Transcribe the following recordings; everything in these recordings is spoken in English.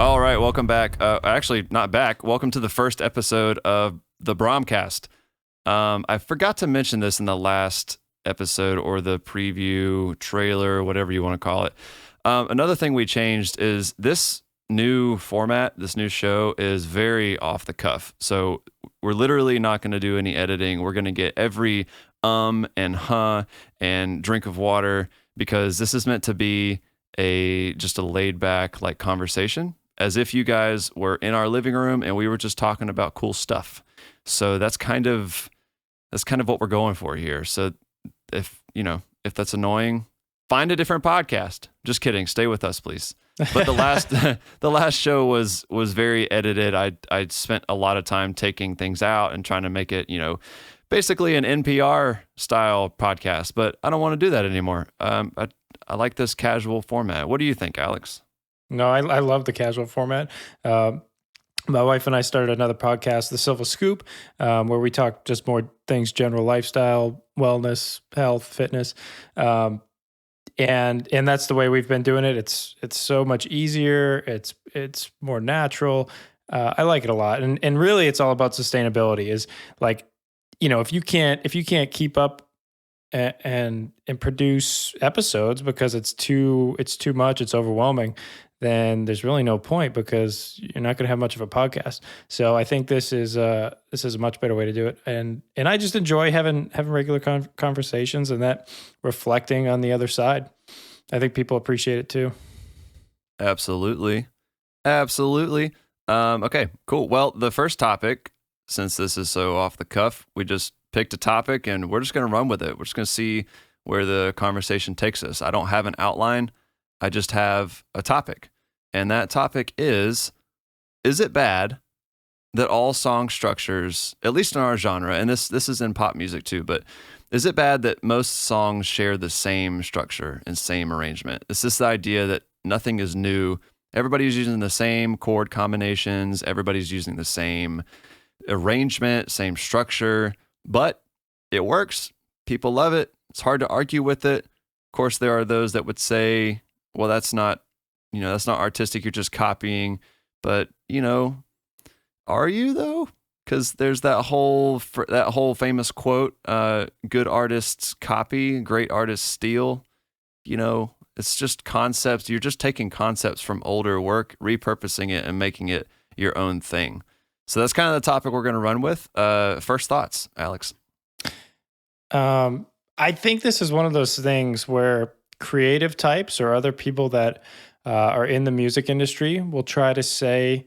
All right, welcome back. Actually, not back. Welcome to the first episode of the BRAAMCAST. I forgot to mention this in the last episode or the preview trailer, whatever you want to call it. Another thing we changed is this new format, this new show is very off the cuff. So we're literally not going to do any editing. We're going to get every and huh and drink of water because this is meant to be just a laid back like conversation as if you guys were in our living room and we were just talking about cool stuff. So that's kind of what we're going for here. So if that's annoying, find a different podcast. Just kidding. Stay with us, please. But the last the last show was very edited. I spent a lot of time taking things out and trying to make it, basically an NPR style podcast, but I don't want to do that anymore. I like this casual format. What do you think, Alex? No, I love the casual format. My wife and I started another podcast, The Silver Scoop, where we talk just more things, general lifestyle, wellness, health, fitness. And that's the way we've been doing it. It's so much easier. It's more natural. I like it a lot. And really it's all about sustainability is like, if you can't keep up and produce episodes because it's too much, it's overwhelming, then there's really no point because you're not going to have much of a podcast. So I think this is a much better way to do it, and I just enjoy having regular conversations and that reflecting on the other side. I think people appreciate it too. Absolutely. Absolutely. Okay, cool. Well, the first topic, since this is so off the cuff, we just picked a topic and we're just going to run with it. We're just going to see where the conversation takes us. I don't have an outline. I just have a topic. And that topic is it bad that all song structures, at least in our genre, and this is in pop music too, but is it bad that most songs share the same structure and same arrangement? It's just the idea that nothing is new. Everybody's using the same chord combinations. Everybody's using the same arrangement, same structure, but it works. People love it. It's hard to argue with it. Of course, there are those that would say, well, that's not artistic. You're just copying. But, are you though? Because there's that whole famous quote, good artists copy, great artists steal. It's just concepts. You're just taking concepts from older work, repurposing it and making it your own thing. So that's kind of the topic we're going to run with. First thoughts, Alex. I think this is one of those things where creative types or other people that are in the music industry will try to say,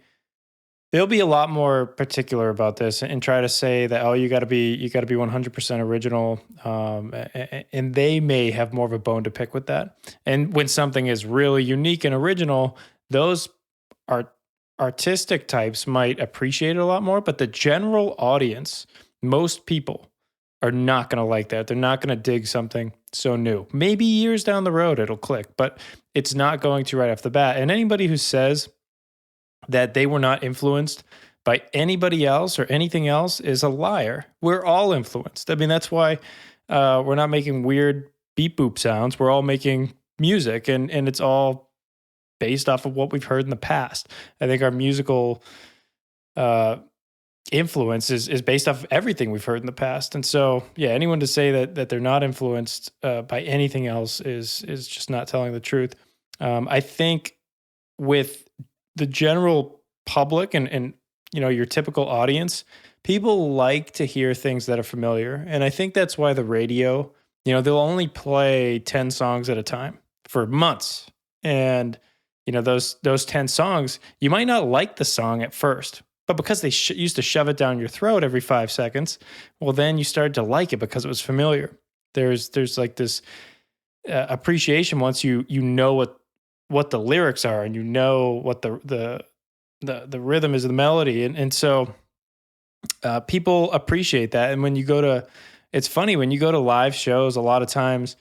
they'll be a lot more particular about this and try to say that, oh, you got to be 100% original. And they may have more of a bone to pick with that. And when something is really unique and original, those artistic types might appreciate it a lot more, but the general audience, most people are not going to like that. They're not going to dig something so new. Maybe years down the road it'll click, but it's not going to right off the bat. And anybody who says that they were not influenced by anybody else or anything else is a liar. We're all influenced. I mean, that's why we're not making weird beep boop sounds. We're all making music, and it's all based off of what we've heard in the past. I think our musical influence is based off of everything we've heard in the past. And so, yeah, anyone to say that they're not influenced by anything else is just not telling the truth. I think with the general public and your typical audience, people like to hear things that are familiar. And I think that's why the radio, they'll only play 10 songs at a time for months. And those 10 songs, you might not like the song at first, but because they used to shove it down your throat every 5 seconds, well, then you started to like it because it was familiar. There's like this appreciation once you know what the lyrics are and you know what the rhythm is of the melody, and so people appreciate that. And when you go to, it's funny when you go to live shows, a lot of times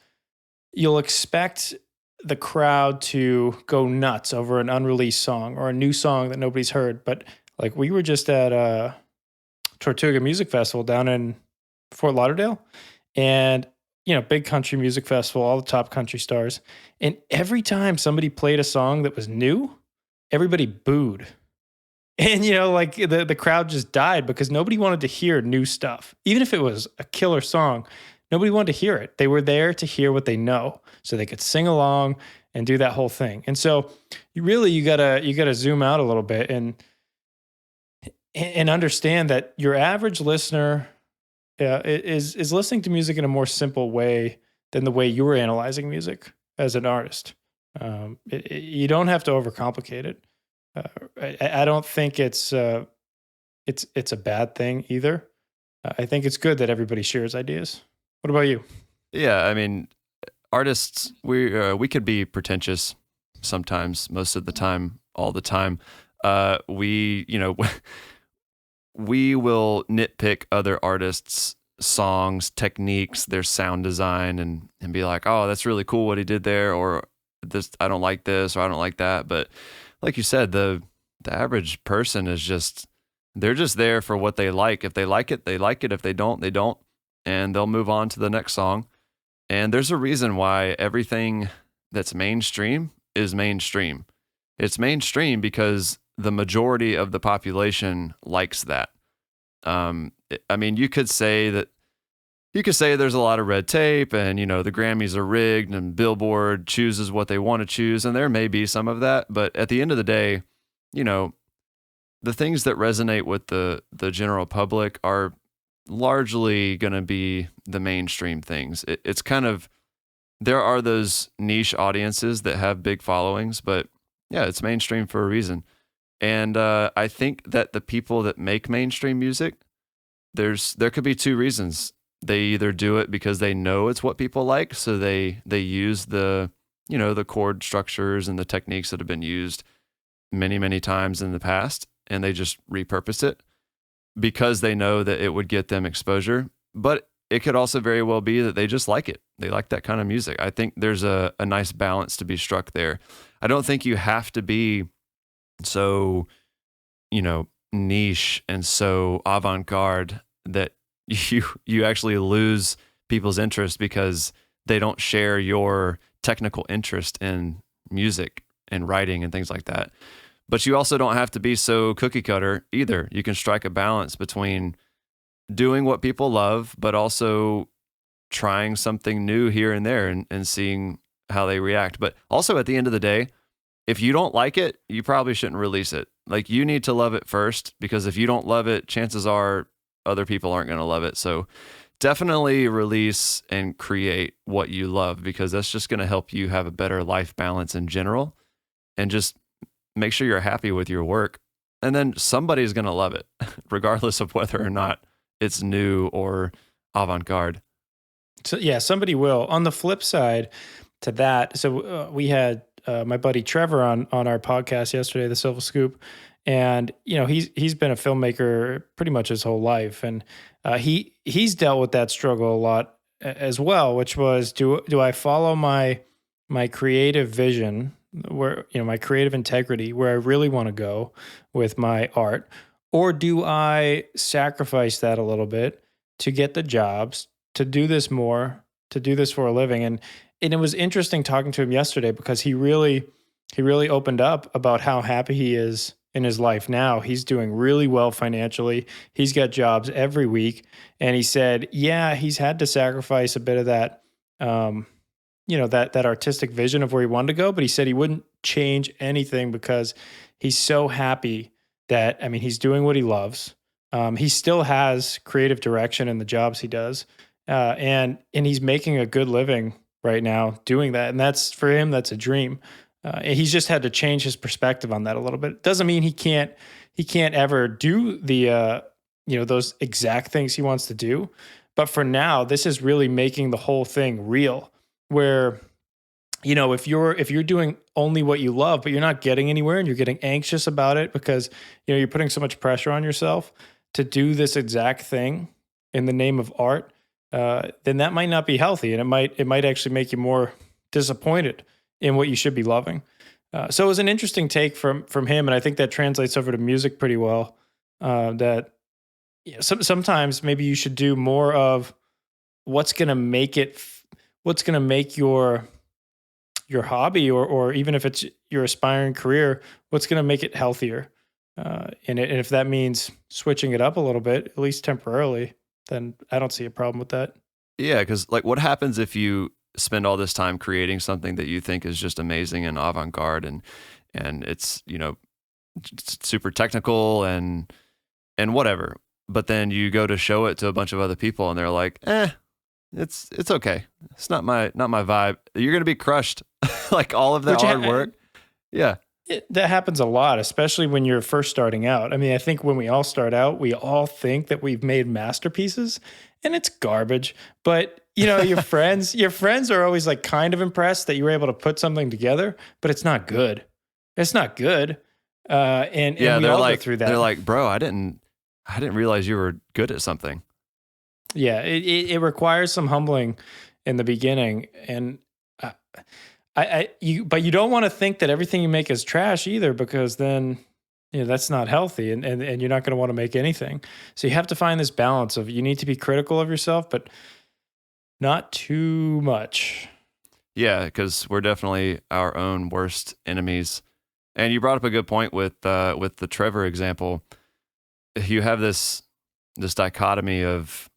you'll expect the crowd to go nuts over an unreleased song or a new song that nobody's heard, but like we were just at Tortuga Music Festival down in Fort Lauderdale, and big country music festival, all the top country stars. And every time somebody played a song that was new, everybody booed. And, like the crowd just died because nobody wanted to hear new stuff. Even if it was a killer song, nobody wanted to hear it. They were there to hear what they know so they could sing along and do that whole thing. And so you gotta zoom out a little bit and understand that your average listener is listening to music in a more simple way than the way you were analyzing music as an artist. You don't have to overcomplicate it. I don't think it's a bad thing either. I think it's good that everybody shares ideas. What about you? Yeah, I mean, artists, we could be pretentious sometimes, most of the time, all the time. We, we will nitpick other artists' songs, techniques, their sound design, and be like, oh, that's really cool what he did there, or this, I don't like this, or I don't like that. But like you said, the average person is they're just there for what they like. If they like it, they like it. If they don't, they don't. And they'll move on to the next song. And there's a reason why everything that's mainstream is mainstream. It's mainstream because the majority of the population likes that. I mean, you could say there's a lot of red tape and, the Grammys are rigged and Billboard chooses what they want to choose. And there may be some of that. But at the end of the day, the things that resonate with the general public are largely going to be the mainstream things. It's kind of, there are those niche audiences that have big followings, but yeah, it's mainstream for a reason. And I think that the people that make mainstream music, there could be two reasons. They either do it because they know it's what people like, so they use the the chord structures and the techniques that have been used many, many times in the past, and they just repurpose it because they know that it would get them exposure. But it could also very well be that they just like it. They like that kind of music. I think there's a nice balance to be struck there. I don't think you have to be so, niche and so avant-garde that you actually lose people's interest because they don't share your technical interest in music and writing and things like that. But you also don't have to be so cookie cutter either. You can strike a balance between doing what people love, but also trying something new here and there and seeing how they react. But also at the end of the day, if you don't like it, you probably shouldn't release it. Like, you need to love it first, because if you don't love it, chances are other people aren't going to love it. So definitely release and create what you love, because that's just going to help you have a better life balance in general, and just make sure you're happy with your work. And then somebody's going to love it, regardless of whether or not it's new or avant-garde. So yeah, somebody will. On the flip side to that, so we had my buddy Trevor on our podcast yesterday, the Silver Scoop, and he's been a filmmaker pretty much his whole life, and he's dealt with that struggle a lot as well, which was, do I follow my creative vision, where my creative integrity, where I really want to go with my art, or do I sacrifice that a little bit to get the jobs, to do this more, to do this for a living? And it was interesting talking to him yesterday, because he really opened up about how happy he is in his life now. He's doing really well financially. He's got jobs every week. And he said, yeah, he's had to sacrifice a bit of that, that artistic vision of where he wanted to go. But he said he wouldn't change anything, because he's so happy that, he's doing what he loves. He still has creative direction in the jobs he does. And he's making a good living right now doing that. And that's, for him, that's a dream. He's just had to change his perspective on that a little bit. Doesn't mean he can't ever do the, those exact things he wants to do. But for now, this is really making the whole thing real, where, if you're doing only what you love, but you're not getting anywhere, and you're getting anxious about it because, you're putting so much pressure on yourself to do this exact thing in the name of art, then that might not be healthy. And it might actually make you more disappointed in what you should be loving. So it was an interesting take from him. And I think that translates over to music pretty well. That sometimes maybe you should do more of what's going to make your your hobby, or even if it's your aspiring career, what's going to make it healthier? And if that means switching it up a little bit, at least temporarily, then I don't see a problem with that. Yeah, because like, what happens if you spend all this time creating something that you think is just amazing and avant-garde, and it's super technical and whatever, but then you go to show it to a bunch of other people and they're like, it's okay, it's not my vibe. You're gonna be crushed. Like all of that hard work. Yeah. That happens a lot, especially when you're first starting out. I mean, I think when we all start out, we all think that we've made masterpieces, and it's garbage. But your friends are always like kind of impressed that you were able to put something together, but it's not good. It's not good. And we they're all like, go through that. They're like, bro, I didn't realize you were good at something. Yeah, it requires some humbling in the beginning, and but you don't want to think that everything you make is trash either, because then that's not healthy, and you're not going to want to make anything. So you have to find this balance of, you need to be critical of yourself, but not too much. Yeah, because we're definitely our own worst enemies. And you brought up a good point with the Trevor example. You have this dichotomy of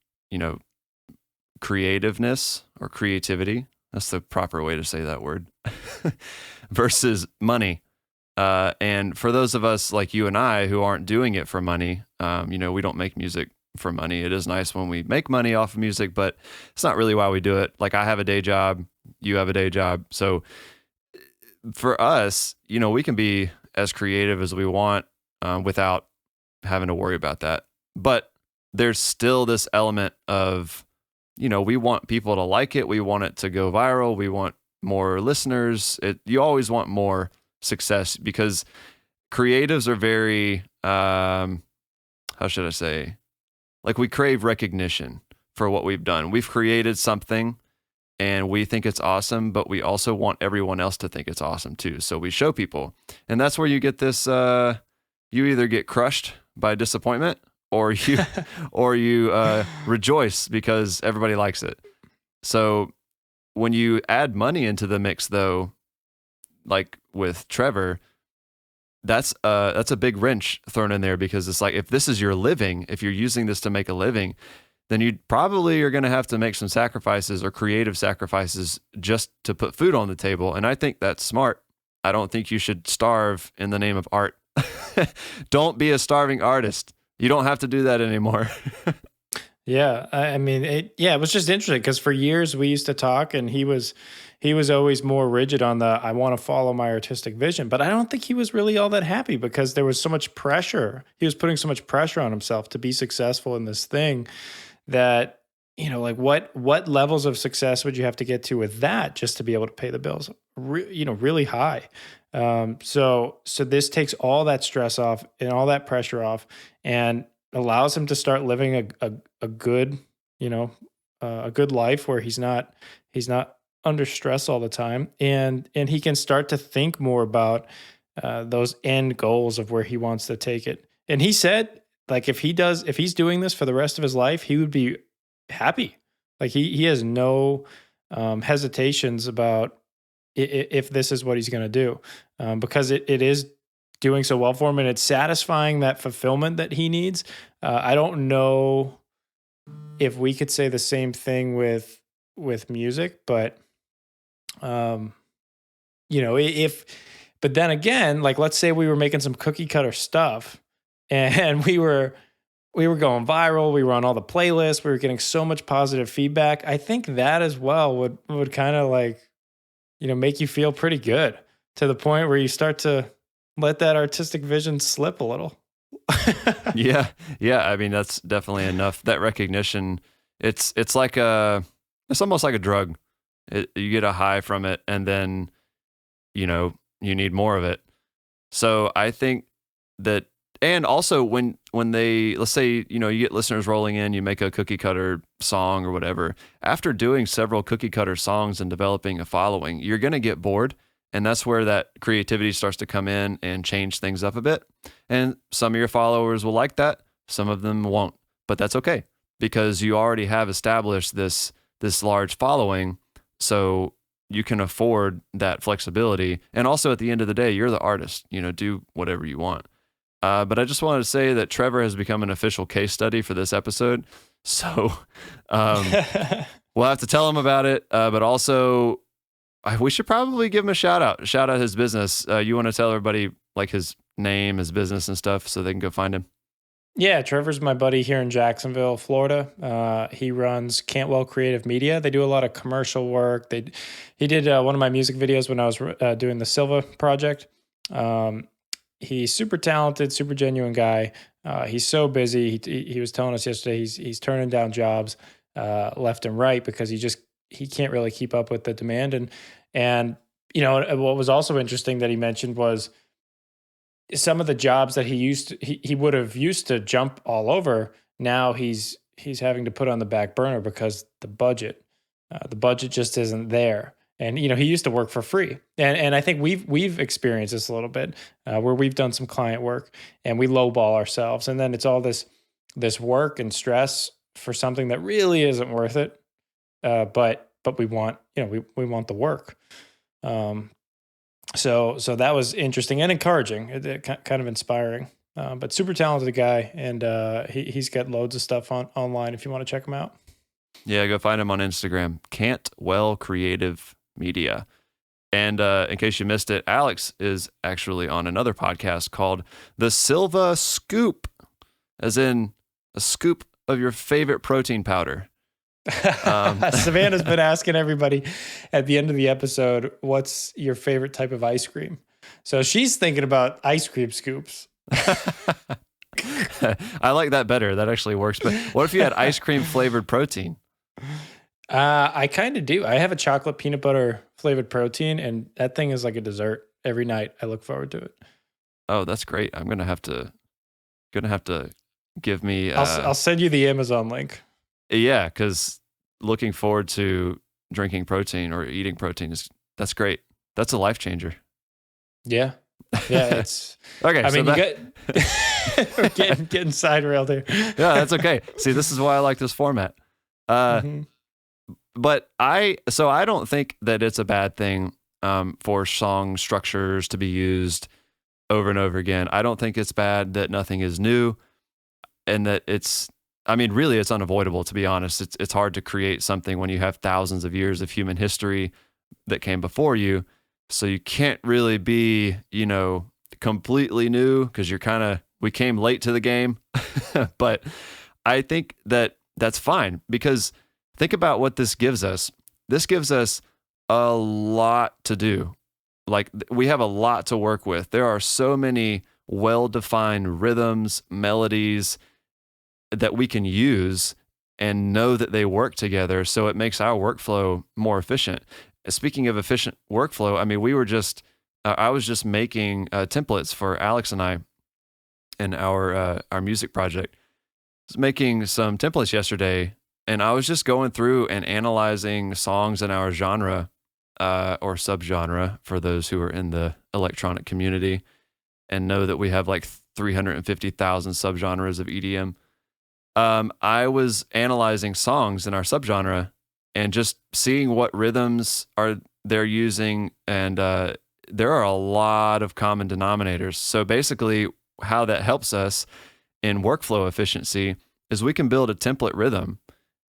creativeness or creativity. That's the proper way to say that word. Versus money. And for those of us like you and I who aren't doing it for money, we don't make music for money. It is nice when we make money off of music, but it's not really why we do it. Like, I have a day job, you have a day job. So for us, we can be as creative as we want without having to worry about that. But there's still this element of, we want people to like it. We want it to go viral. We want more listeners. You always want more success, because creatives are very, how should I say? Like, we crave recognition for what we've done. We've created something and we think it's awesome, but we also want everyone else to think it's awesome too. So we show people. And that's where you get this, you either get crushed by disappointment, or you rejoice because everybody likes it. So when you add money into the mix, though, like with Trevor, that's a big wrench thrown in there, because it's like, if this is your living, if you're using this to make a living, then you probably are going to have to make some sacrifices, or creative sacrifices, just to put food on the table. And I think that's smart. I don't think you should starve in the name of art. Don't be a starving artist. You don't have to do that anymore. Yeah, I mean, it was just interesting, because for years we used to talk, and he was always more rigid on I want to follow my artistic vision. But I don't think he was really all that happy, because there was so much pressure. He was putting so much pressure on himself to be successful in this thing, that, like, what levels of success would you have to get to with that just to be able to pay the bills? Really high. So this takes all that stress off and all that pressure off, and allows him to start living a good, a good life, where he's not under stress all the time, and he can start to think more about those end goals of where he wants to take it. And he said, like, if he's doing this for the rest of his life, he would be happy. Like, he has no hesitations about if this is what he's going to do, because it is doing so well for him, and it's satisfying that fulfillment that he needs. I don't know if we could say the same thing with music, but but then again, like, let's say we were making some cookie cutter stuff, and we were going viral, we were on all the playlists, we were getting so much positive feedback. I think that as well would kind of, like, make you feel pretty good, to the point where you start to let that artistic vision slip a little. Yeah. I mean, that's definitely enough. That recognition, it's almost like a drug. You get a high from it, and then, you need more of it. So I think that, and also when they, let's say, you get listeners rolling in, you make a cookie cutter song or whatever. After doing several cookie cutter songs and developing a following, you're going to get bored. And that's where that creativity starts to come in and change things up a bit. And some of your followers will like that. Some of them won't, but that's okay, because you already have established this large following. So you can afford that flexibility. And also at the end of the day, you're the artist, do whatever you want. But I just wanted to say that Trevor has become an official case study for this episode. So we'll have to tell him about it. But also, we should probably give him a shout out his business. You want to tell everybody like his name, his business and stuff so they can go find him? Yeah, Trevor's my buddy here in Jacksonville, Florida. He runs Cantwell Creative Media. They do a lot of commercial work. He did one of my music videos when I was doing the Silva project. He's super talented, super genuine guy. He's so busy. He was telling us yesterday he's turning down jobs left and right because he can't really keep up with the demand. And what was also interesting that he mentioned was some of the jobs that he would have used to jump all over. Now he's having to put on the back burner because the budget just isn't there. And he used to work for free, and I think we've experienced this a little bit where we've done some client work and we lowball ourselves, and then it's all this work and stress for something that really isn't worth it. But we want we want the work. So that was interesting and encouraging, it kind of inspiring. But super talented guy, and he's got loads of stuff online if you want to check him out. Yeah, go find him on Instagram, Cantwell Creative Media. And in case you missed it, Alex is actually on another podcast called The Silva Scoop, as in a scoop of your favorite protein powder. Savannah's been asking everybody at the end of the episode, what's your favorite type of ice cream? So she's thinking about ice cream scoops. I like that better. That actually works. But what if you had ice cream flavored protein? I kind of do. I have a chocolate peanut butter flavored protein, and that thing is like a dessert every night. I look forward to it. Oh, that's great. I'm gonna have to give me. I'll send you the Amazon link. Yeah, because looking forward to drinking protein or eating protein that's great. That's a life changer. Yeah, it's okay. I mean, we're getting side railed here. Yeah, that's okay. See, this is why I like this format. But I don't think that it's a bad thing for song structures to be used over and over again. I don't think it's bad that nothing is new, and that really it's unavoidable, to be honest. It's hard to create something when you have thousands of years of human history that came before you. So you can't really be, completely new because we came late to the game. But I think that that's fine, because think about what this gives us. This gives us a lot to do. Like, we have a lot to work with. There are so many well-defined rhythms, melodies that we can use and know that they work together. So it makes our workflow more efficient. Speaking of efficient workflow, I was just making templates for Alex and I in our music project. I was making some templates yesterday, and I was just going through and analyzing songs in our genre or subgenre for those who are in the electronic community and know that we have like 350,000 subgenres of EDM. I was analyzing songs in our subgenre and just seeing what rhythms they're using, and there are a lot of common denominators. So basically, how that helps us in workflow efficiency is we can build a template rhythm,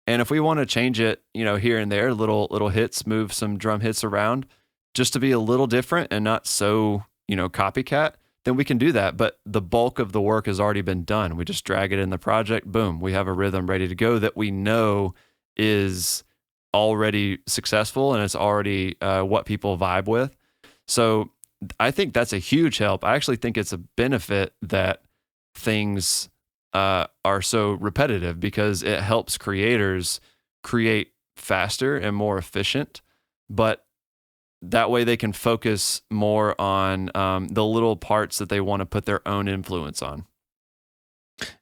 and if we want to change it, here and there, little hits, move some drum hits around, just to be a little different and not so copycat, then we can do that. But the bulk of the work has already been done. We just drag it in the project. Boom, we have a rhythm ready to go that we know is already successful, and it's already what people vibe with. So I think that's a huge help. I actually think it's a benefit that things are so repetitive, because it helps creators create faster and more efficient, but that way they can focus more on the little parts that they want to put their own influence on.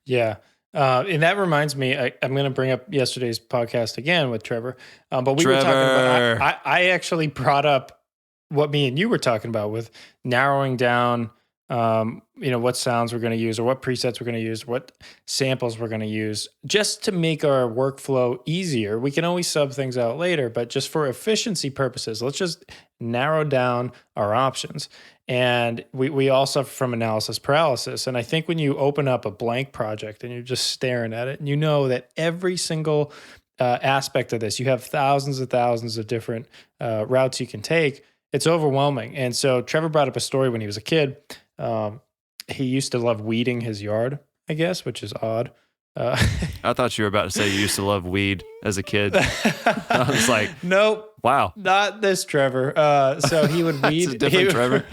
Yeah. And that reminds me, I'm going to bring up yesterday's podcast again with Trevor. But we were talking about, I actually brought up what me and you were talking about with narrowing down what sounds we're going to use or what presets we're going to use, what samples we're going to use, just to make our workflow easier. We can always sub things out later, but just for efficiency purposes, let's just narrow down our options. And we all suffer from analysis paralysis. And I think when you open up a blank project and you're just staring at it, and you know that every single aspect of this, you have thousands and thousands of different routes you can take, it's overwhelming. And so Trevor brought up a story when he was a kid. He used to love weeding his yard, I guess, which is odd. I thought you were about to say you used to love weed as a kid. I was like, nope. Wow. Not this Trevor. So he would weed. It's a different Trevor.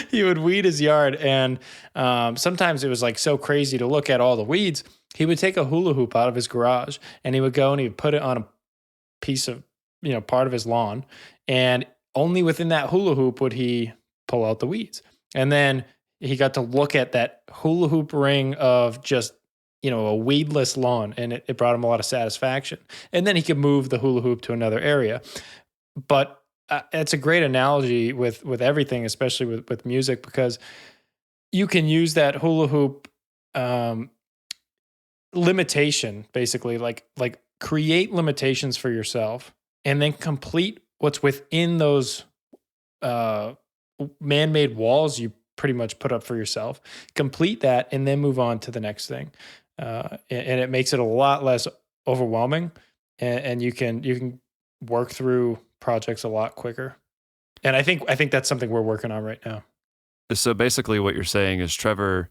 He would weed his yard. And sometimes it was like so crazy to look at all the weeds. He would take a hula hoop out of his garage and he would go and he would put it on a piece of, part of his lawn. And only within that hula hoop would he pull out the weeds. And then he got to look at that hula hoop ring of just, a weedless lawn, and it brought him a lot of satisfaction. And then he could move the hula hoop to another area. But it's a great analogy with everything, especially with music, because you can use that hula hoop limitation, basically, like create limitations for yourself and then complete what's within those man-made walls you pretty much put up for yourself. Complete that and then move on to the next thing. And it makes it a lot less overwhelming, and you can work through projects a lot quicker. And I think that's something we're working on right now. So basically what you're saying is Trevor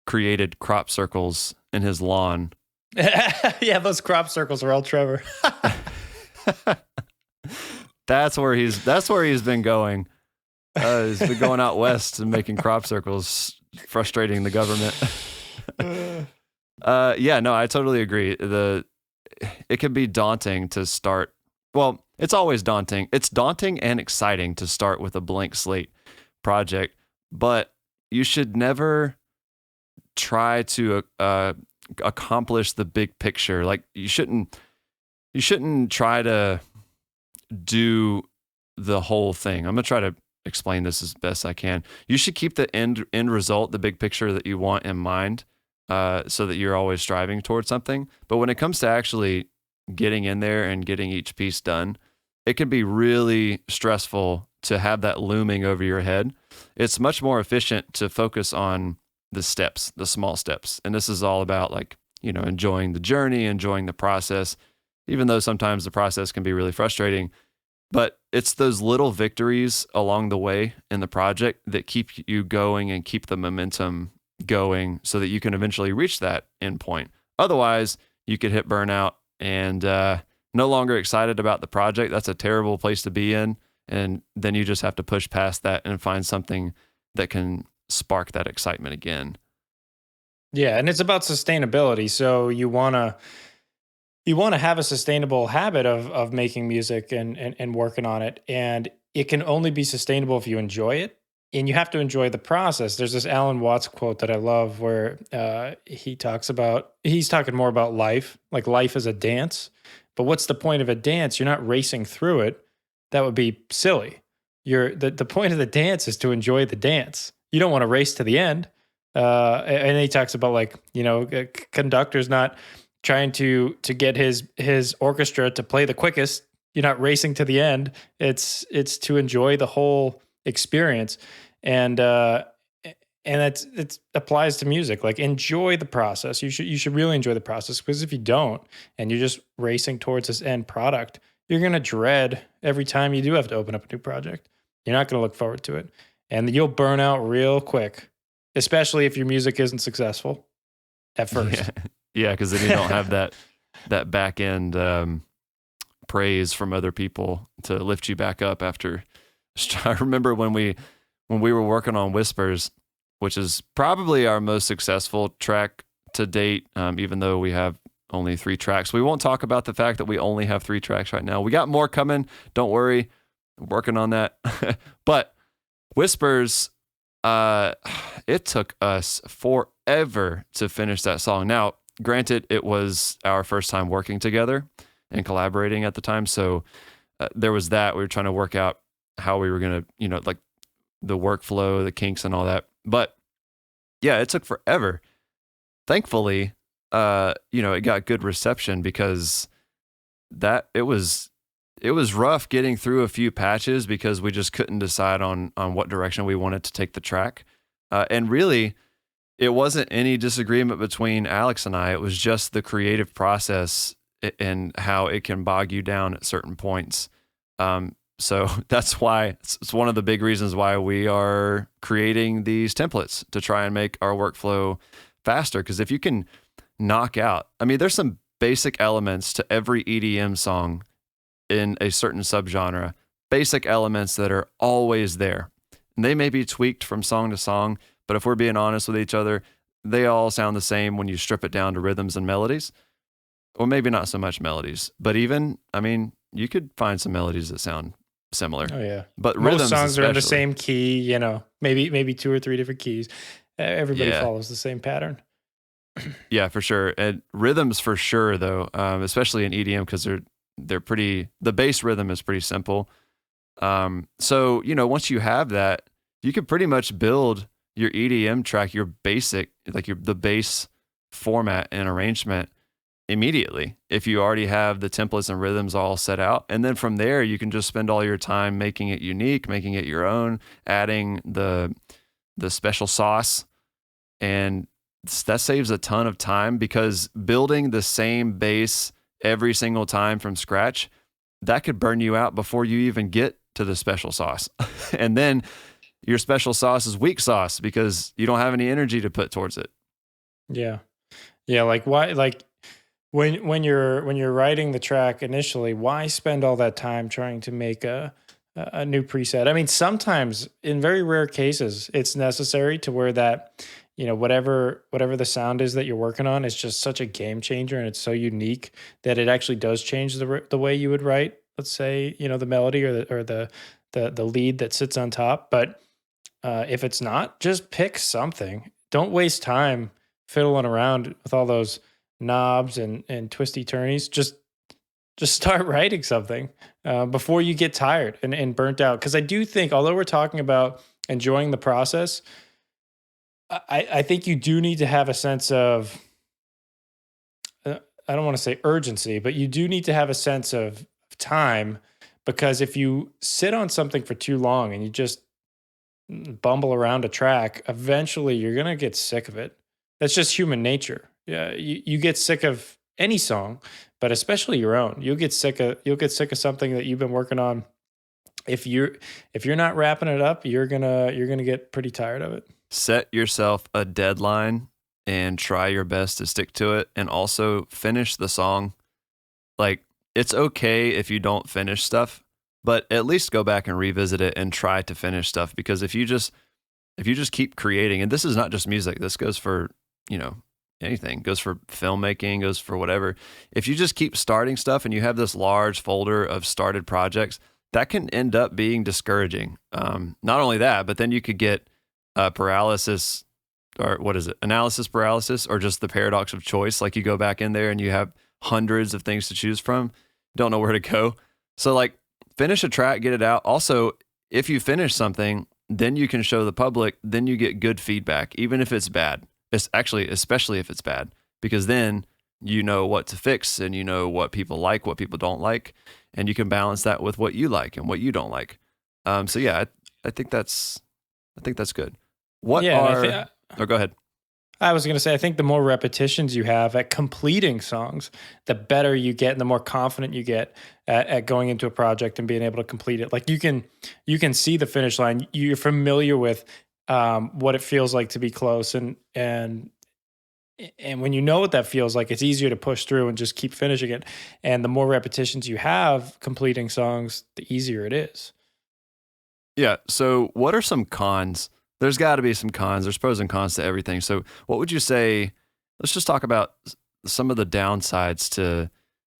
created crop circles in his lawn. Yeah, those crop circles are all Trevor. That's where he's been going. He's been going out west and making crop circles, frustrating the government. Yeah, no, I totally agree. It can be daunting to start. Well, it's always daunting. It's daunting and exciting to start with a blank slate project, but you should never try to accomplish the big picture. Like you shouldn't try to do the whole thing. I'm gonna try to explain this as best I can. You should keep the end result, the big picture that you want in mind, so that you're always striving towards something. But when it comes to actually getting in there and getting each piece done, it can be really stressful to have that looming over your head. It's much more efficient to focus on the steps, the small steps. And this is all about enjoying the journey, enjoying the process, even though sometimes the process can be really frustrating. But it's those little victories along the way in the project that keep you going and keep the momentum going so that you can eventually reach that end point. Otherwise, you could hit burnout and no longer excited about the project. That's a terrible place to be in. And then you just have to push past that and find something that can spark that excitement again. Yeah, and it's about sustainability. So you want to have a sustainable habit of making music and working on it. And it can only be sustainable if you enjoy it. And you have to enjoy the process. There's this Alan Watts quote that I love where he's talking more about life, like life is a dance. But what's the point of a dance? You're not racing through it. That would be silly. The point of the dance is to enjoy the dance. You don't want to race to the end. And he talks about a conductor's not trying to get his orchestra to play the quickest. You're not racing to the end. It's to enjoy the whole experience. And it applies to music. Like, enjoy the process. You should really enjoy the process, because if you don't and you're just racing towards this end product, you're going to dread every time you do have to open up a new project. You're not going to look forward to it, and you'll burn out real quick, especially if your music isn't successful at first. Yeah, because then you don't have that back end praise from other people to lift you back up after. I remember when we were working on Whispers, which is probably our most successful track to date, even though we have only 3 tracks. We won't talk about the fact that we only have 3 tracks right now. We got more coming. Don't worry. I'm working on that. But Whispers, it took us forever to finish that song. Now, granted, it was our first time working together and collaborating at the time. So there was that. We were trying to work out how we were going to, the workflow, the kinks, and all that. But yeah, it took forever. Thankfully, it got good reception because that it was rough getting through a few patches because we just couldn't decide on what direction we wanted to take the track. And really, it wasn't any disagreement between Alex and I. It was just the creative process and how it can bog you down at certain points. So that's why it's one of the big reasons why we are creating these templates to try and make our workflow faster. Because if you can knock out, I mean, there's some basic elements to every EDM song in a certain subgenre, basic elements that are always there. And they may be tweaked from song to song, but if we're being honest with each other, they all sound the same when you strip it down to rhythms and melodies. Or maybe not so much melodies, but even, I mean, you could find some melodies that sound similar. Oh yeah. But most rhythms songs are in the especially. same key, maybe 2 or 3 different keys. Everybody Yeah. follows the same pattern. Yeah, for sure. And rhythms for sure, though, especially in EDM, because they're pretty. The bass rhythm is pretty simple. So once you have that, you can pretty much build your EDM track, your basic, like the bass format and arrangement immediately if you already have the templates and rhythms all set out. And then from there, you can just spend all your time making it unique, making it your own, adding the special sauce, and that saves a ton of time because building the same bass every single time from scratch, that could burn you out before you even get to the special sauce. And then your special sauce is weak sauce because you don't have any energy to put towards it. Yeah. Yeah, like why when you're writing the track initially, why spend all that time trying to make a new preset? I mean, sometimes in very rare cases, it's necessary to where that whatever the sound is that you're working on is just such a game changer and it's so unique that it actually does change the way you would write, let's say, the melody or the lead that sits on top. But if it's not, just pick something. Don't waste time fiddling around with all those knobs and twisty turnies. Just start writing something before you get tired and burnt out. Because I do think, although we're talking about enjoying the process, I think you do need to have a sense of, I don't want to say urgency, but you do need to have a sense of time, because if you sit on something for too long and you just bumble around a track, eventually you're going to get sick of it. That's just human nature. Yeah, you get sick of any song, but especially your own. You'll get sick of something that you've been working on. If you're not wrapping it up, you're gonna get pretty tired of it. Set yourself a deadline and try your best to stick to it, and also finish the song. Like, it's okay if you don't finish stuff, but at least go back and revisit it and try to finish stuff, because if you just keep creating, and this is not just music, this goes for, anything, goes for filmmaking, goes for whatever. If you just keep starting stuff and you have this large folder of started projects, that can end up being discouraging. Not only that, but then you could get paralysis, or what is it? Analysis paralysis, or just the paradox of choice. Like, you go back in there and you have hundreds of things to choose from, don't know where to go. So like, finish a track, get it out. Also, if you finish something, then you can show the public, then you get good feedback, even if it's bad. It's actually, especially if it's bad, because then you know what to fix and you know what people like, what people don't like, and you can balance that with what you like and what you don't like. So yeah, I think that's good. What Yeah, oh, go ahead. I was going to say, I think the more repetitions you have at completing songs, the better you get and the more confident you get at going into a project and being able to complete it. Like, you can see the finish line. You're familiar with what it feels like to be close. And when you know what that feels like, it's easier to push through and just keep finishing it. And the more repetitions you have completing songs, the easier it is. Yeah. So what are some cons? There's got to be some cons. There's pros and cons to everything. So what would you say? Let's just talk about some of the downsides to,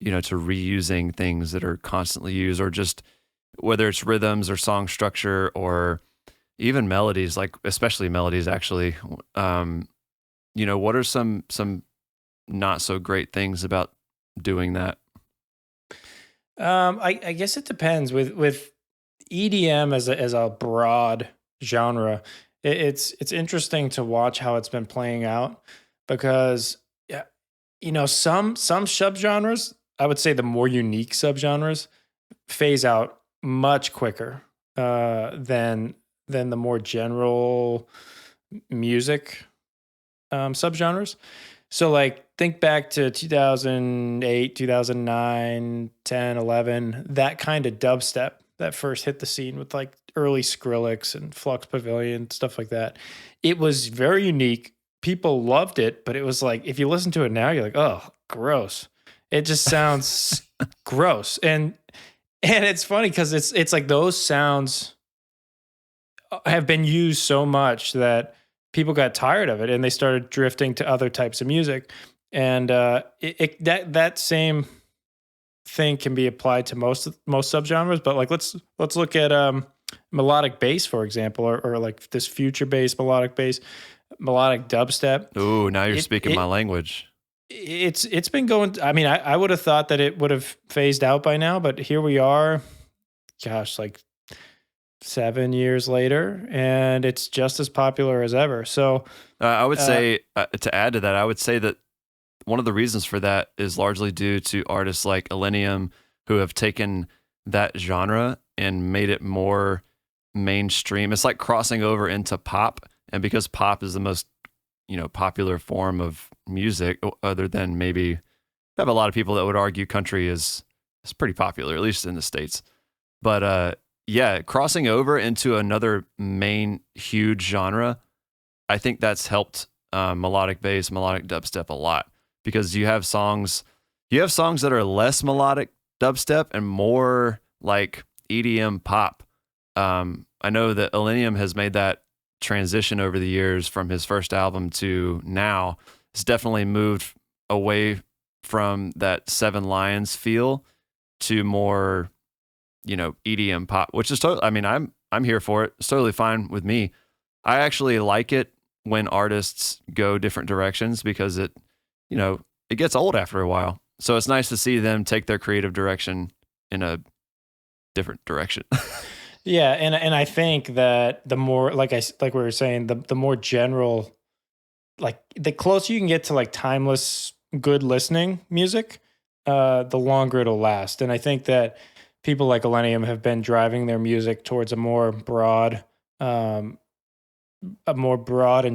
to reusing things that are constantly used, or just whether it's rhythms or song structure or even melodies, like especially melodies, actually. What are some not so great things about doing that? I guess it depends with EDM as a broad genre. It's interesting to watch how it's been playing out because yeah, some subgenres, I would say the more unique subgenres phase out much quicker than the more general music subgenres. So like think back to 2008, 2009, 10, 11, that kind of dubstep that first hit the scene with like early Skrillex and Flux Pavilion, stuff like that. It was very unique. People loved it, but it was like if you listen to it now, you're like, oh, gross. It just sounds gross. And it's funny because it's like those sounds have been used so much that people got tired of it and they started drifting to other types of music. And that same thing can be applied to most subgenres. But like let's look at melodic bass, for example, or like this future bass, melodic bass, melodic dubstep. Ooh, now you're speaking my language. It's been going. I mean, I would have thought that it would have phased out by now, but here we are. Gosh, like 7 years later, and it's just as popular as ever. So I would say, to add to that, I would say that one of the reasons for that is largely due to artists like Illenium, who have taken that genre and made it more mainstream. It's like crossing over into pop, and because pop is the most popular form of music, other than maybe I have a lot of people that would argue country is pretty popular, at least in the States. But yeah, crossing over into another main huge genre, I think that's helped melodic bass, melodic dubstep a lot, because you have songs that are less melodic dubstep and more like EDM pop. I know that Illenium has made that transition over the years from his first album to now. It's definitely moved away from that Seven Lions feel to more EDM pop, which is totally, I mean, I'm here for it. It's totally fine with me. I actually like it when artists go different directions because it gets old after a while. So it's nice to see them take their creative direction in a different direction. Yeah, and I think that the more like we were saying, the more general, like the closer you can get to like timeless good listening music, the longer it'll last. And I think that people like Illenium have been driving their music towards a more broad and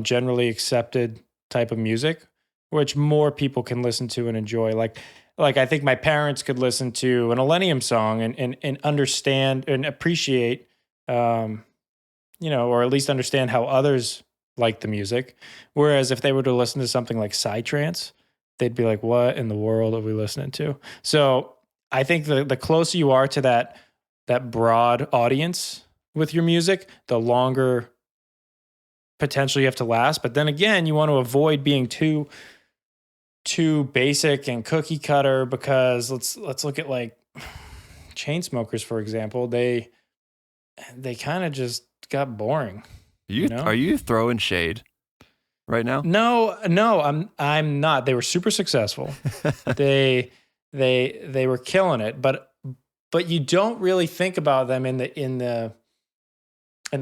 generally accepted type of music, which more people can listen to and enjoy. Like I think my parents could listen to an Illenium song and understand and appreciate, or at least understand how others like the music. Whereas if they were to listen to something like Psytrance, they'd be like, "What in the world are we listening to?" So I think the closer you are to that broad audience with your music, the longer potentially you have to last. But then again, you want to avoid being too basic and cookie cutter, because let's look at like Chainsmokers, for example. They kind of just got boring. Are you throwing shade right now? No, I'm not. They were super successful. They were killing it, but you don't really think about them in the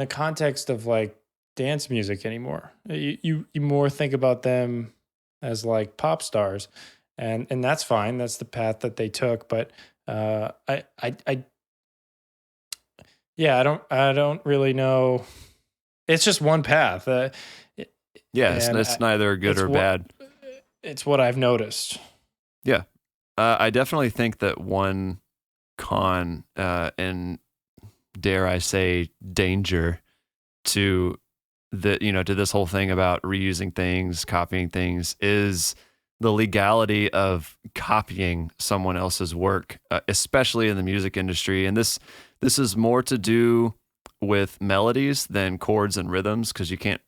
context of like dance music anymore. You more think about them as like pop stars, and that's fine. That's the path that they took. But I don't really know. It's just one path. It's neither good or bad. It's what I've noticed. Yeah, I definitely think that one con and dare I say danger to to this whole thing about reusing things, copying things, is the legality of copying someone else's work, especially in the music industry. And this is more to do with melodies than chords and rhythms, because you can't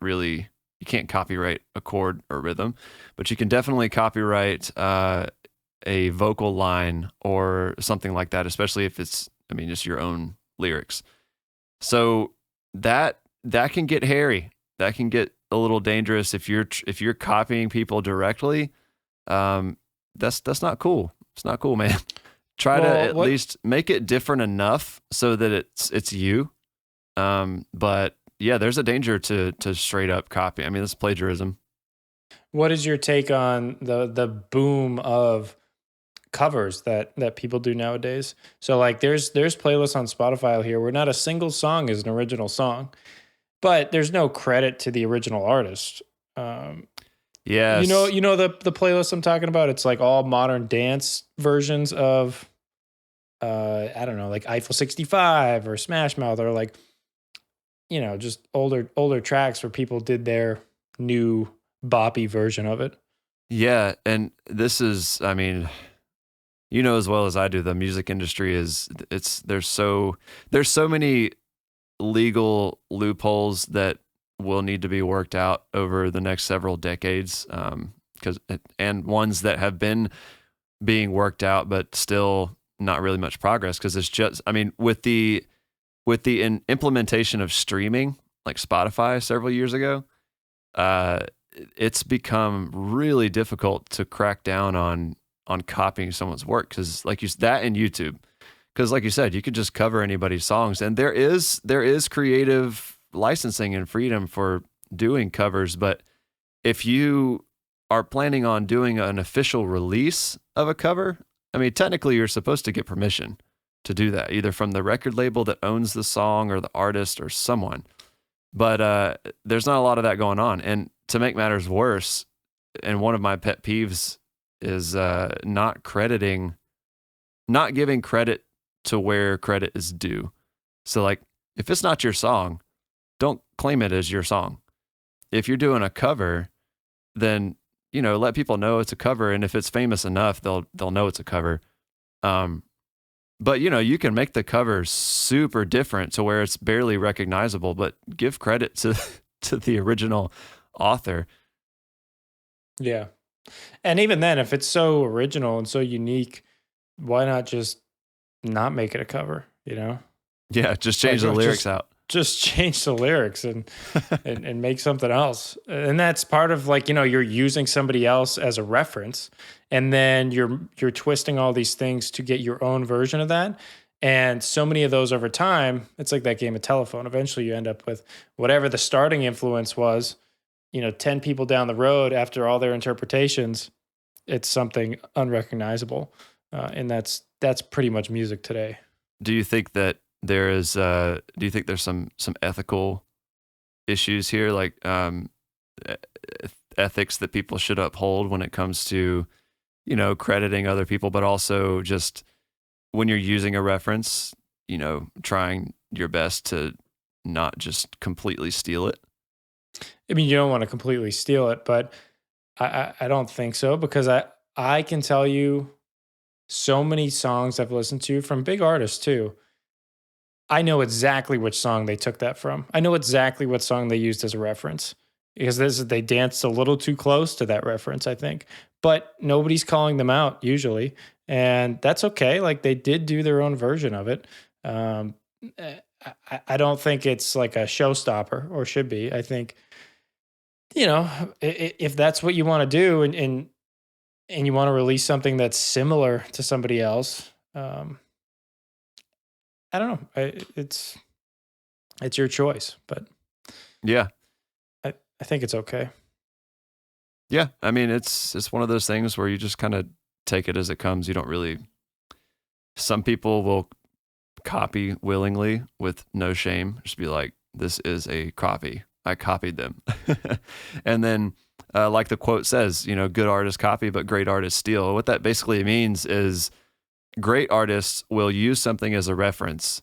copyright a chord or rhythm, but you can definitely copyright a vocal line or something like that, especially if it's just your own lyrics. So that can get hairy. That can get a little dangerous if you're copying people directly. That's not cool. It's not cool, man. Try to at least make it different enough so that it's you. But yeah, there's a danger to straight up copy. I mean, it's plagiarism. What is your take on the boom of covers that people do nowadays? So like there's playlists on Spotify here where not a single song is an original song, but there's no credit to the original artist. Um, Yes. you know the playlist I'm talking about. It's like all modern dance versions of I don't know, like Eiffel 65 or Smash Mouth, or like just older tracks where people did their new boppy version of it. Yeah, and this is, I mean, you know as well as I do, the music industry is there's so many legal loopholes that will need to be worked out over the next several decades, because and ones that have been being worked out, but still not really much progress. Because it's just, I mean, with the implementation of streaming, like Spotify several years ago, uh, it's become really difficult to crack down on copying someone's work, because that and YouTube, because like you said, you could just cover anybody's songs, and there is creative licensing and freedom for doing covers. But if you are planning on doing an official release of a cover, I mean, technically you're supposed to get permission to do that, either from the record label that owns the song or the artist or someone. But there's not a lot of that going on. And to make matters worse, and one of my pet peeves is not giving credit to where credit is due. So like, if it's not your song, don't claim it as your song. If you're doing a cover, then let people know it's a cover, and if it's famous enough, they'll know it's a cover. But you can make the cover super different to where it's barely recognizable, but give credit to to the original author. Yeah. And even then, if it's so original and so unique, why not just not make it a cover, Yeah, just change the lyrics out. Just change the lyrics and make something else. And that's part of, like, you're using somebody else as a reference, and then you're twisting all these things to get your own version of that. And so many of those over time, it's like that game of telephone. Eventually you end up with whatever the starting influence was, 10 people down the road after all their interpretations, it's something unrecognizable. And that's pretty much music today. Do you think that there's some ethical issues here, like ethics that people should uphold when it comes to, crediting other people, but also just when you're using a reference, trying your best to not just completely steal it? I mean, you don't want to completely steal it, but I don't think so, because I can tell you so many songs I've listened to from big artists too. I know exactly which song they took that from. I know exactly what song they used as a reference, because they danced a little too close to that reference, I think. But nobody's calling them out usually, and that's okay. Like, they did do their own version of it. I don't think it's like a showstopper, or should be. I think, if that's what you want to do, and you want to release something that's similar to somebody else, I don't know. It's your choice, but Yeah. I think it's okay. Yeah. I mean, it's one of those things where you just kind of take it as it comes. You don't really, some people will copy willingly with no shame. Just be like, this is a copy. I copied them. And then, like the quote says, good artists copy, but great artists steal. What that basically means is great artists will use something as a reference,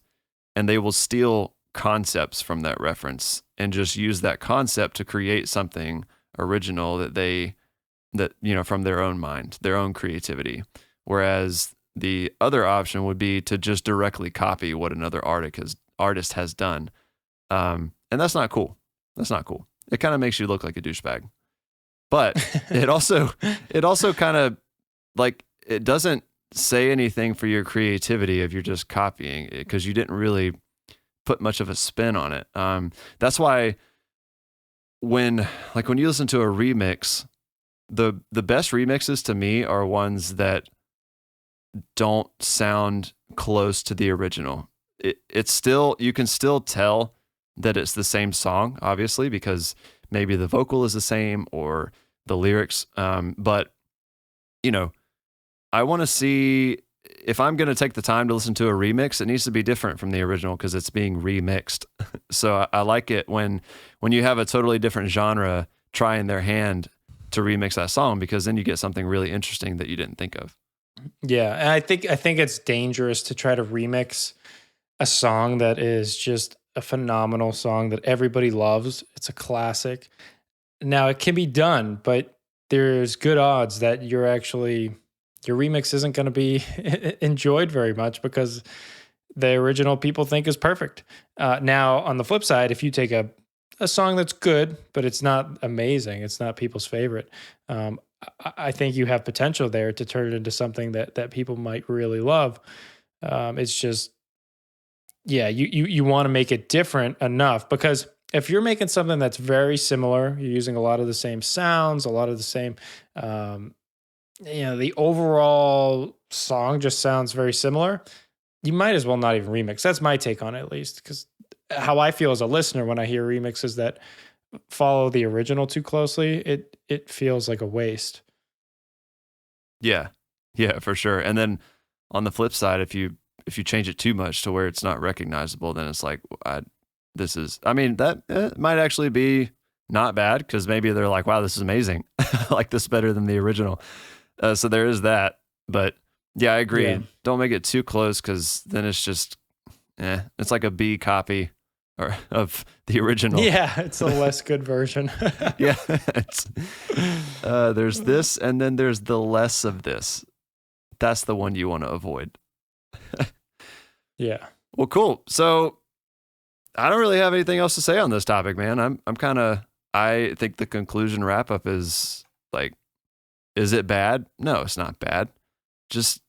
and they will steal concepts from that reference and just use that concept to create something original that from their own mind, their own creativity. Whereas the other option would be to just directly copy what another artist has done. And that's not cool. That's not cool. It kind of makes you look like a douchebag. But it also kind of, like, it doesn't say anything for your creativity if you're just copying it, because you didn't really put much of a spin on it. That's why when you listen to a remix, the best remixes to me are ones that don't sound close to the original. It's still, you can still tell that it's the same song, obviously, because maybe the vocal is the same or the lyrics. But, you know, I want to see, if I'm going to take the time to listen to a remix, it needs to be different from the original because it's being remixed. So I like it when you have a totally different genre trying their hand to remix that song, because then you get something really interesting that you didn't think of. Yeah, and I think it's dangerous to try to remix a song that is just a phenomenal song that everybody loves. It's a classic. Now it can be done, but there's good odds that your remix isn't going to be enjoyed very much because the original people think is perfect. Now on the flip side, if you take a song that's good, but it's not amazing, it's not people's favorite, I think you have potential there to turn it into something that people might really love. It's just, yeah, you want to make it different enough, because if you're making something that's very similar, you're using a lot of the same sounds, a lot of the same, the overall song just sounds very similar. You might as well not even remix. That's my take on it, at least, because how I feel as a listener when I hear remixes that follow the original too closely, it feels like a waste. Yeah, for sure. And then on the flip side, if you change it too much to where it's not recognizable, then it's like, that might actually be not bad, because maybe they're like, wow, this is amazing. I like this better than the original. So there is that. But yeah, I agree. Yeah. Don't make it too close, because then it's just, it's like a B copy of the original. Yeah, it's a less good version. Yeah, there's this, and then there's the less of this. That's the one you want to avoid. Yeah. Well, cool. So I don't really have anything else to say on this topic, man. I think the conclusion wrap up is like, is it bad? No, it's not bad. Just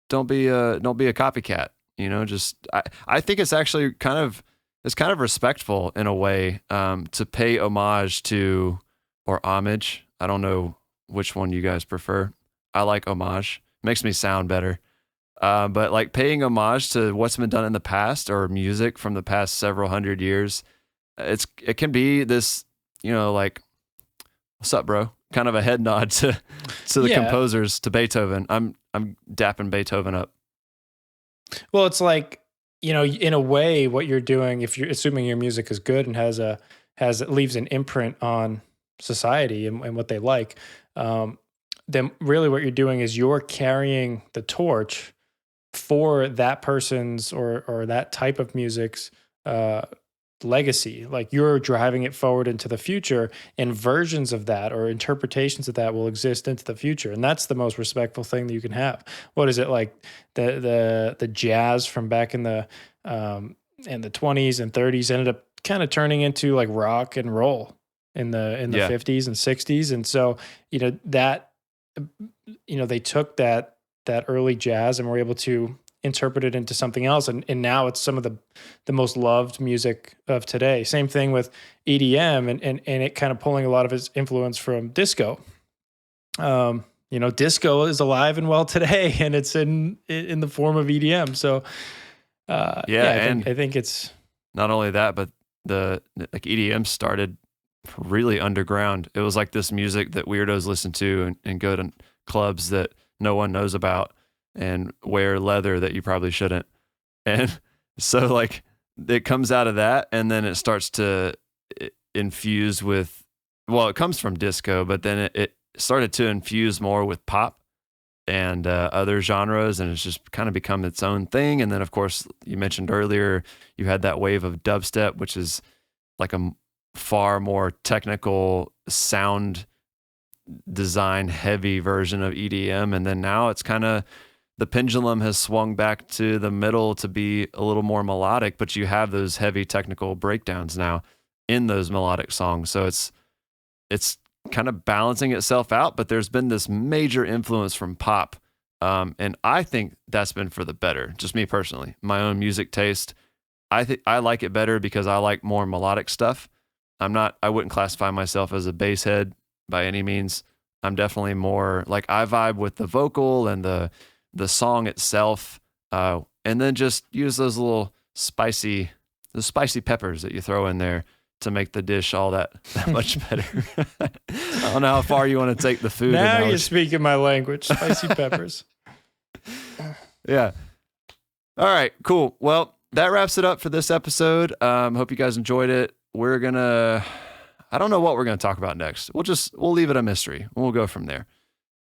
don't be a copycat. I think it's actually kind of respectful in a way, to pay homage to, or homage. I don't know which one you guys prefer. I like homage. Makes me sound better. But like paying homage to what's been done in the past, or music from the past several hundred years, it can be this, like, what's up, bro? Kind of a head nod to the composers, to Beethoven. I'm dapping Beethoven up. Well, it's like, in a way, what you're doing, if you're assuming your music is good and it leaves an imprint on society and what they like, then really what you're doing is you're carrying the torch for that person's or that type of music's legacy. Like, you're driving it forward into the future, and versions of that or interpretations of that will exist into the future. And that's the most respectful thing that you can have. What is it, like the jazz from back in the 20s and 30s ended up kind of turning into like rock and roll in the 50s and 60s. And so, they took that early jazz and were able to interpret it into something else. And now it's some of the most loved music of today. Same thing with EDM and it kind of pulling a lot of its influence from disco. Disco is alive and well today, and it's in the form of EDM. So, I think it's not only that, but EDM started really underground. It was like this music that weirdos listen to and go to clubs that no one knows about and wear leather that you probably shouldn't. And so like it comes out of that, and then it starts to infuse with, it comes from disco, but then it started to infuse more with pop and other genres, and it's just kind of become its own thing. And then, of course, you mentioned earlier, you had that wave of dubstep, which is like a far more technical sound design heavy version of EDM. And then now it's kind of, the pendulum has swung back to the middle to be a little more melodic, but you have those heavy technical breakdowns now in those melodic songs. So it's kind of balancing itself out, but there's been this major influence from pop. And I think that's been for the better. Just me personally, my own music taste. I think I like it better because I like more melodic stuff. I wouldn't classify myself as a bass head by any means. I'm definitely more like, I vibe with the vocal and the song itself. And then just use those little spicy spicy peppers that you throw in there to make the dish all that much better. I don't know how far you want to take the food. Now you're speaking my language, spicy peppers. Yeah. All right, cool. Well, that wraps it up for this episode. Hope you guys enjoyed it. I don't know what we're going to talk about next. We'll leave it a mystery. We'll go from there.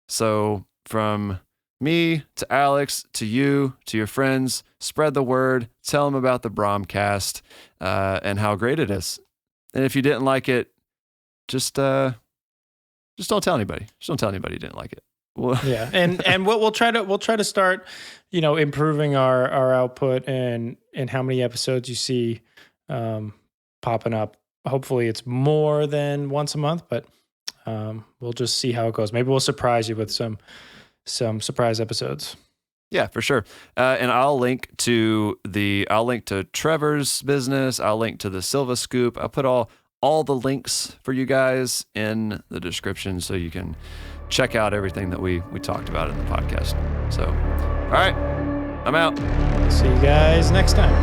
So from me to Alex to you to your friends, spread the word, tell them about the BRAAMCAST and how great it is. And if you didn't like it, just don't tell anybody. Just don't tell anybody you didn't like it. Yeah, and we'll try to start, improving our output and how many episodes you see popping up. Hopefully, it's more than once a month, but we'll just see how it goes. Maybe we'll surprise you with some surprise episodes. Yeah, for sure. And I'll link to Trevor's business. I'll link to the Silva Scoop. I'll put all the links for you guys in the description so you can check out everything that we talked about in the podcast. So, all right, I'm out. See you guys next time.